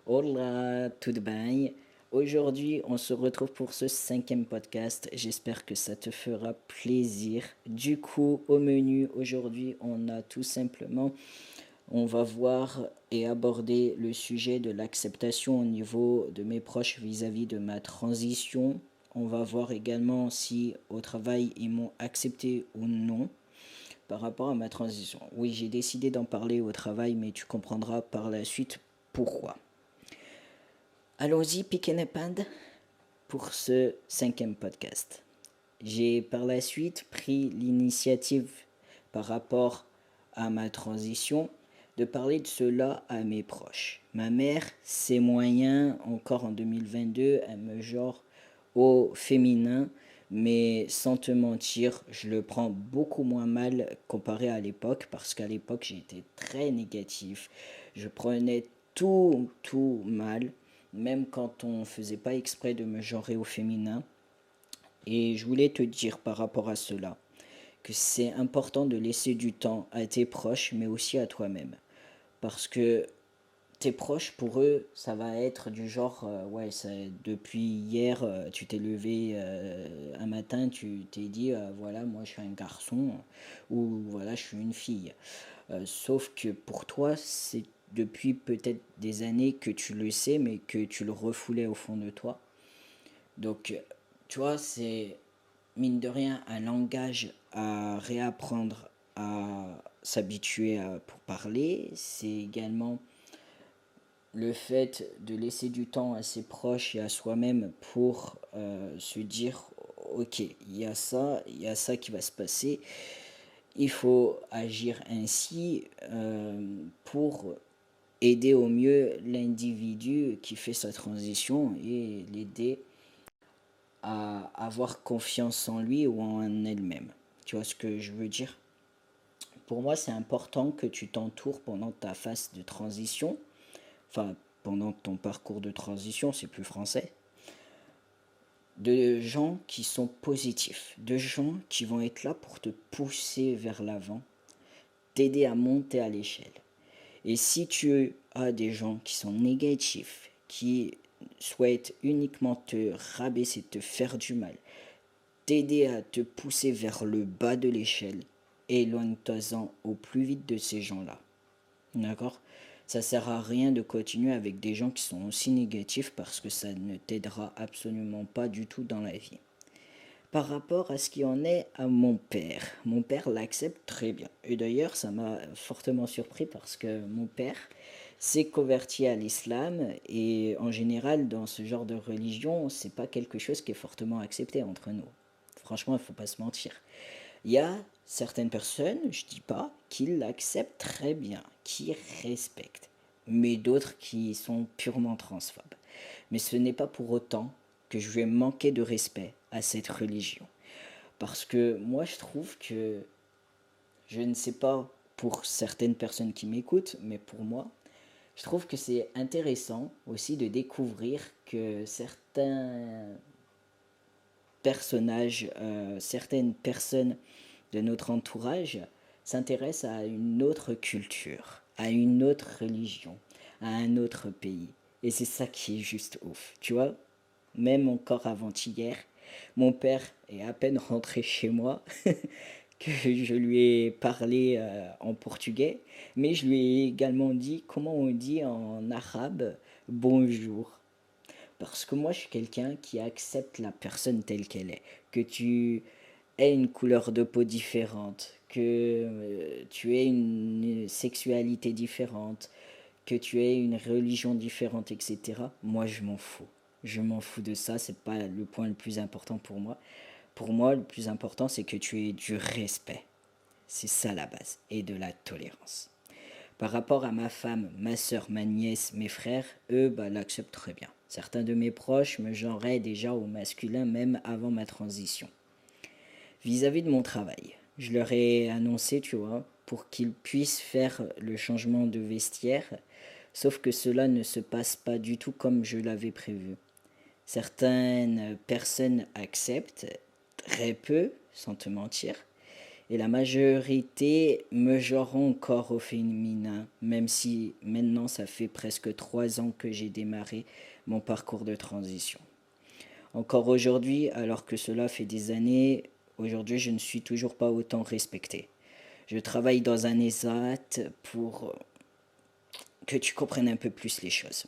Hola, tout bien? Aujourd'hui, on se retrouve pour ce cinquième podcast. J'espère que ça te fera plaisir. Du coup, au menu, aujourd'hui, on a tout simplement, on va voir et aborder le sujet de l'acceptation au niveau de mes proches vis-à-vis de ma transition. On va voir également si au travail, ils m'ont accepté ou non par rapport à ma transition. Oui, j'ai décidé d'en parler au travail, mais tu comprendras par la suite pourquoi. Allons-y, pick and pad pour ce cinquième podcast. J'ai par la suite pris l'initiative par rapport à ma transition de parler de cela à mes proches. Ma mère, c'est moyen, encore en 2022, elle me genre au féminin, mais sans te mentir, je le prends beaucoup moins mal comparé à l'époque, parce qu'à l'époque, j'étais très négatif. Je prenais tout mal, même quand on faisait pas exprès de me genrer au féminin. Et je voulais te dire par rapport à cela que c'est important de laisser du temps à tes proches, mais aussi à toi-même. Parce que tes proches, pour eux, ça va être du genre, ouais, depuis hier, tu t'es levé un matin, tu t'es dit, voilà, moi je suis un garçon, ou voilà, je suis une fille. Sauf que pour toi, c'est depuis peut-être des années que tu le sais, mais que tu le refoulais au fond de toi. Donc, tu vois, c'est mine de rien un langage à réapprendre à s'habituer à pour parler. C'est également le fait de laisser du temps à ses proches et à soi-même pour se dire, ok, il y a ça qui va se passer. Il faut agir ainsi pour aider au mieux l'individu qui fait sa transition et l'aider à avoir confiance en lui ou en elle-même. Tu vois ce que je veux dire? Pour moi, c'est important que tu t'entoures pendant ta phase de transition, enfin pendant ton parcours de transition, c'est plus français, de gens qui sont positifs, de gens qui vont être là pour te pousser vers l'avant, t'aider à monter à l'échelle. Et si tu as des gens qui sont négatifs, qui souhaitent uniquement te rabaisser, te faire du mal, t'aider à te pousser vers le bas de l'échelle, éloigne-toi-en au plus vite de ces gens-là. D'accord? Ça sert à rien de continuer avec des gens qui sont aussi négatifs parce que ça ne t'aidera absolument pas du tout dans la vie. Par rapport à ce qui en est à mon père l'accepte très bien. Et d'ailleurs, ça m'a fortement surpris parce que mon père s'est converti à l'islam et en général, dans ce genre de religion, c'est pas quelque chose qui est fortement accepté entre nous. Franchement, il faut pas se mentir. Il y a certaines personnes, je dis pas, qui l'acceptent très bien, qui respectent, mais d'autres qui sont purement transphobes. Mais ce n'est pas pour autant que je vais manquer de respect à cette religion. Parce que moi, je trouve que, je ne sais pas pour certaines personnes qui m'écoutent, mais pour moi, je trouve que c'est intéressant aussi de découvrir que certains personnages, certaines personnes de notre entourage s'intéressent à une autre culture, à une autre religion, à un autre pays. Et c'est ça qui est juste ouf. Tu vois, même encore avant-hier, mon père est à peine rentré chez moi que je lui ai parlé en portugais, mais je lui ai également dit comment on dit en arabe bonjour. Parce que moi, je suis quelqu'un qui accepte la personne telle qu'elle est. Que tu aies une couleur de peau différente, que tu aies une sexualité différente, que tu aies une religion différente, etc. Moi, je m'en fous. Je m'en fous de ça, c'est pas le point le plus important pour moi. Pour moi, le plus important, c'est que tu aies du respect. C'est ça la base. Et de la tolérance. Par rapport à ma femme, ma soeur, ma nièce, mes frères, eux, bah, l'acceptent très bien. Certains de mes proches me genraient déjà au masculin même avant ma transition. Vis-à-vis de mon travail, je leur ai annoncé, tu vois, pour qu'ils puissent faire le changement de vestiaire, sauf que cela ne se passe pas du tout comme je l'avais prévu. Certaines personnes acceptent, très peu, sans te mentir, Et la majorité me genre encore au féminin, même si maintenant ça fait presque 3 ans que j'ai démarré mon parcours de transition. Encore aujourd'hui, alors que cela fait des années, aujourd'hui je ne suis toujours pas autant respecté. Je travaille dans un ESAT pour que tu comprennes un peu plus les choses.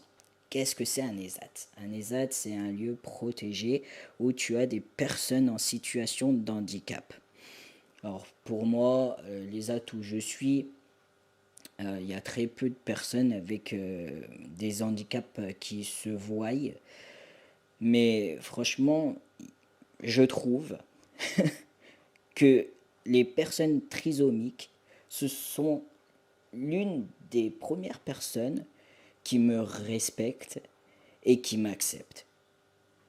Qu'est-ce que c'est un ESAT? Un ESAT, c'est un lieu protégé où tu as des personnes en situation de handicap. Alors pour moi, l'ESAT où je suis, il y a très peu de personnes avec des handicaps qui se voient. Mais franchement, je trouve que les personnes trisomiques, ce sont l'une des premières personnes qui me respectent et qui m'acceptent.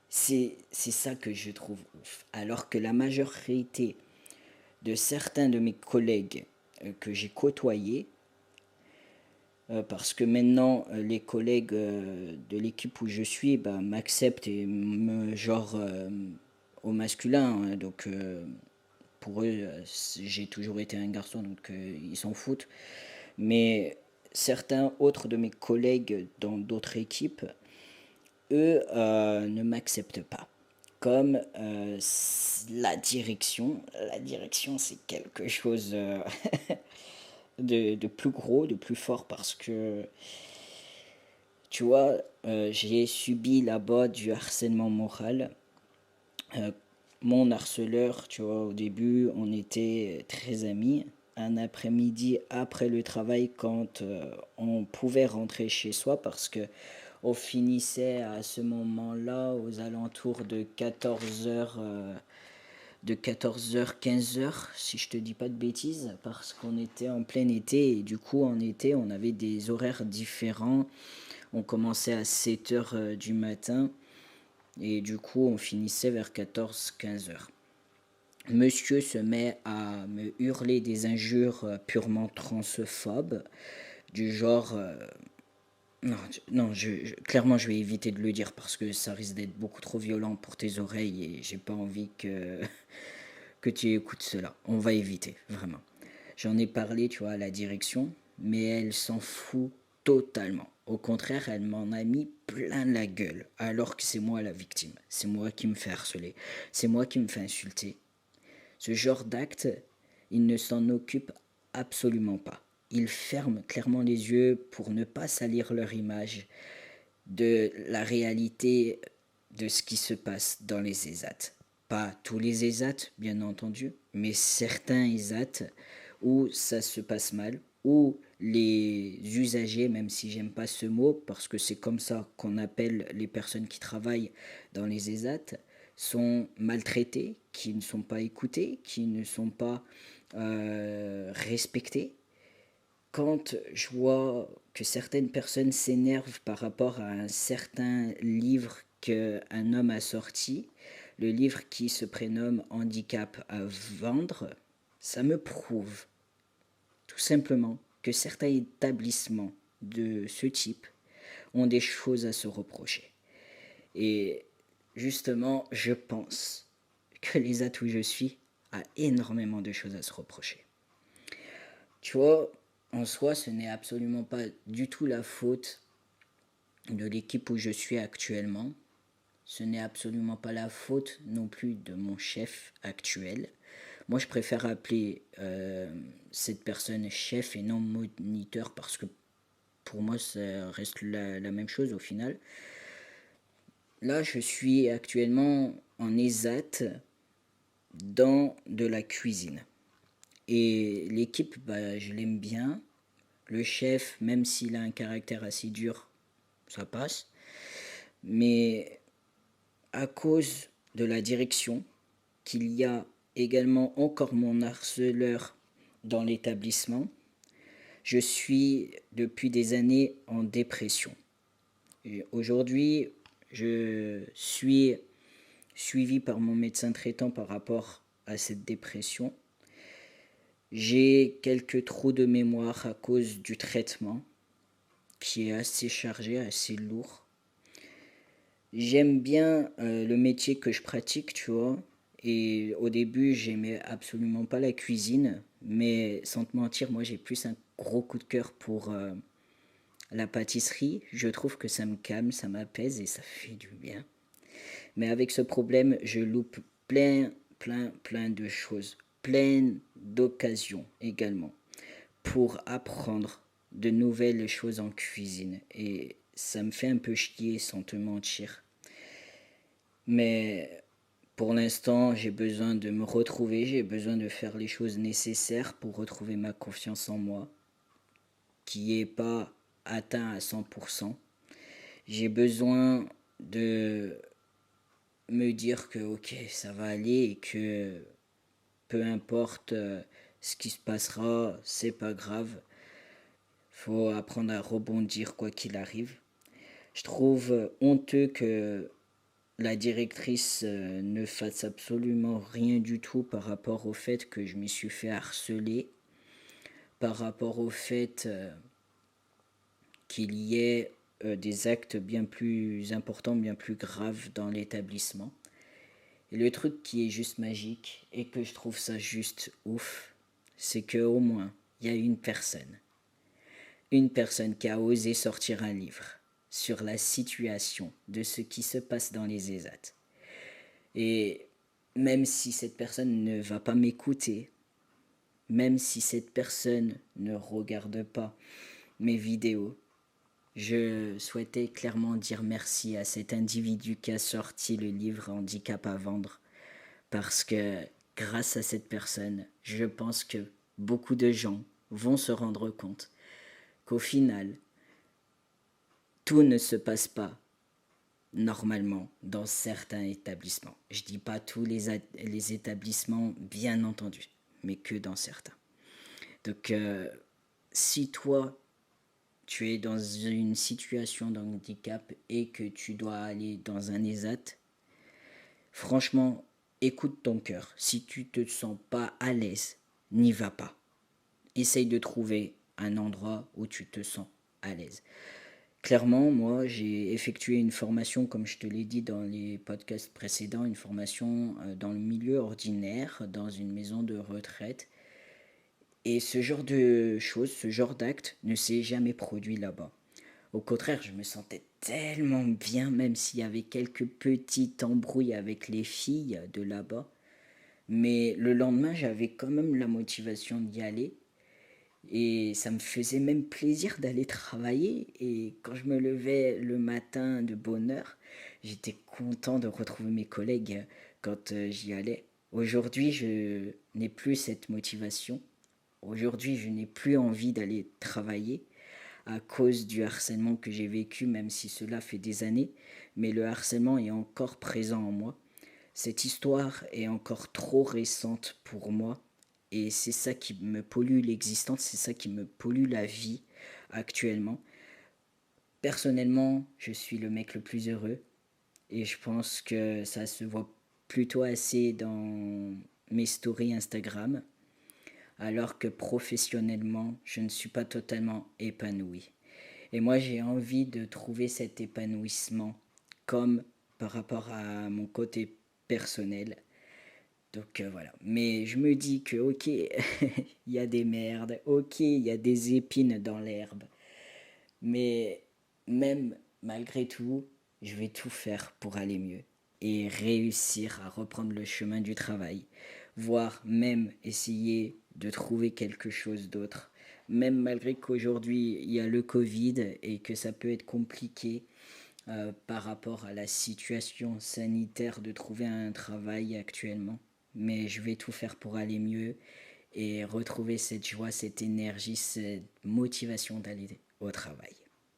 C'est ça que je trouve ouf. Alors que la majorité de certains de mes collègues que j'ai côtoyés, parce que maintenant les collègues de l'équipe où je suis bah, m'acceptent et me genre au masculin, hein. Donc pour eux j'ai toujours été un garçon, donc ils s'en foutent. Mais certains autres de mes collègues dans d'autres équipes, eux, ne m'acceptent pas. Comme la direction. La direction, c'est quelque chose de plus gros, de plus fort, parce que, tu vois, j'ai subi là-bas du harcèlement moral. Euh, Mon harceleur, tu vois, au début, on était très amis. Un après-midi après le travail, quand on pouvait rentrer chez soi, parce que on finissait à ce moment-là aux alentours de 14 heures, de 14 heures 15 heures, si je te dis pas de bêtises, parce qu'on était en plein été et du coup en été on avait des horaires différents. On commençait à 7 heures du matin et du coup on finissait vers 14 15 heures. Monsieur se met à me hurler des injures purement transphobes, du genre non, non, clairement, je vais éviter de le dire parce que ça risque d'être beaucoup trop violent pour tes oreilles et j'ai pas envie que tu écoutes cela. On va éviter, vraiment. J'en ai parlé, tu vois, à la direction, mais elle s'en fout totalement. Au contraire, elle m'en a mis plein la gueule, alors que c'est moi la victime. C'est moi qui me fais harceler. C'est moi qui me fais insulter. Ce genre d'acte, il ne s'en occupe absolument pas. Ils ferment clairement les yeux pour ne pas salir leur image de la réalité de ce qui se passe dans les ESAT. Pas tous les ESAT, bien entendu, mais certains ESAT où ça se passe mal, où les usagers, même si j'aime pas ce mot, parce que c'est comme ça qu'on appelle les personnes qui travaillent dans les ESAT, sont maltraités, qui ne sont pas écoutés, qui ne sont pas respectés. Quand je vois que certaines personnes s'énervent par rapport à un certain livre qu'un homme a sorti, le livre qui se prénomme Handicap à vendre, ça me prouve tout simplement que certains établissements de ce type ont des choses à se reprocher. Et justement, je pense que les atouts où je suis a énormément de choses à se reprocher. Tu vois, en soi, ce n'est absolument pas du tout la faute de l'équipe où je suis actuellement. Ce n'est absolument pas la faute non plus de mon chef actuel. Moi, je préfère appeler cette personne chef et non moniteur parce que pour moi, ça reste la même chose au final. Là, je suis actuellement en ESAT dans de la cuisine. Et l'équipe, bah, je l'aime bien. Le chef, même s'il a un caractère assez dur, ça passe. Mais à cause de la direction, qu'il y a également encore mon harceleur dans l'établissement, je suis depuis des années en dépression. Aujourd'hui, je suis suivi par mon médecin traitant par rapport à cette dépression. J'ai quelques trous de mémoire à cause du traitement qui est assez chargé, assez lourd. J'aime bien le métier que je pratique, tu vois, Et au début, j'aimais absolument pas la cuisine, mais sans te mentir, moi j'ai plus un gros coup de cœur pour la pâtisserie. Je trouve que ça me calme, ça m'apaise et ça fait du bien. Mais avec ce problème, je loupe plein de choses, plein d'occasions également pour apprendre de nouvelles choses en cuisine. Et ça me fait un peu chier sans te mentir. Mais pour l'instant, j'ai besoin de me retrouver, j'ai besoin de faire les choses nécessaires pour retrouver ma confiance en moi, qui n'est pas atteint à 100%. J'ai besoin de me dire que ok, ça va aller et que peu importe ce qui se passera, c'est pas grave. Faut apprendre à rebondir quoi qu'il arrive. Je trouve honteux que la directrice ne fasse absolument rien du tout par rapport au fait que je m'y suis fait harceler, par rapport au fait qu'il y ait des actes bien plus importants, bien plus graves dans l'établissement. Et le truc qui est juste magique et que je trouve ça juste ouf, c'est que au moins il y a une personne qui a osé sortir un livre sur la situation de ce qui se passe dans les ESAT. Et même si cette personne ne va pas m'écouter, même si cette personne ne regarde pas mes vidéos, je souhaitais clairement dire merci à cet individu qui a sorti le livre Handicap à vendre parce que grâce à cette personne, je pense que beaucoup de gens vont se rendre compte qu'au final, tout ne se passe pas normalement dans certains établissements. Je dis pas tous les établissements, bien entendu, mais que dans certains. Donc, si toi, tu es dans une situation de handicap et que tu dois aller dans un ESAT, franchement, écoute ton cœur. Si tu te sens pas à l'aise, n'y va pas. Essaye de trouver un endroit où tu te sens à l'aise. Clairement, moi, j'ai effectué une formation, comme je te l'ai dit dans les podcasts précédents, une formation dans le milieu ordinaire, dans une maison de retraite. Et ce genre de choses, ce genre d'acte ne s'est jamais produit là-bas. Au contraire, je me sentais tellement bien, même s'il y avait quelques petites embrouilles avec les filles de là-bas. Mais le lendemain, j'avais quand même la motivation d'y aller. Et ça me faisait même plaisir d'aller travailler. Et quand je me levais le matin de bonne heure, j'étais content de retrouver mes collègues quand j'y allais. Aujourd'hui, je n'ai plus cette motivation. Aujourd'hui, je n'ai plus envie d'aller travailler à cause du harcèlement que j'ai vécu, même si cela fait des années. Mais le harcèlement est encore présent en moi. Cette histoire est encore trop récente pour moi et c'est ça qui me pollue l'existence, c'est ça qui me pollue la vie actuellement. Personnellement, je suis le mec le plus heureux et je pense que ça se voit plutôt assez dans mes stories Instagram, alors que professionnellement, je ne suis pas totalement épanoui. Et moi, j'ai envie de trouver cet épanouissement comme par rapport à mon côté personnel. Donc voilà. Mais je me dis que ok, il y a des merdes, ok, il y a des épines dans l'herbe. Mais même malgré tout, je vais tout faire pour aller mieux et réussir à reprendre le chemin du travail, voire même essayer de trouver quelque chose d'autre. Même malgré qu'aujourd'hui il y a le Covid et que ça peut être compliqué par rapport à la situation sanitaire de trouver un travail actuellement. Mais je vais tout faire pour aller mieux et retrouver cette joie, cette énergie, cette motivation d'aller au travail,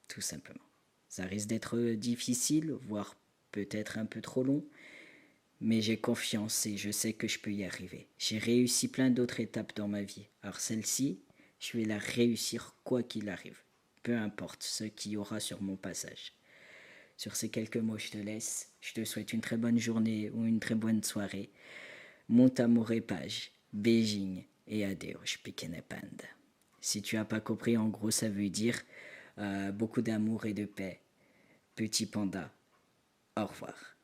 tout simplement. Ça risque d'être difficile, voire peut-être un peu trop long, mais j'ai confiance et je sais que je peux y arriver. J'ai réussi plein d'autres étapes dans ma vie. Alors celle-ci, je vais la réussir quoi qu'il arrive, peu importe ce qu'il y aura sur mon passage. Sur ces quelques mots, je te laisse. Je te souhaite une très bonne journée ou une très bonne soirée. Monte amour page, Beijing et adeus, pequena panda. Si tu n'as pas compris, en gros, ça veut dire beaucoup d'amour et de paix. Petit panda, au revoir.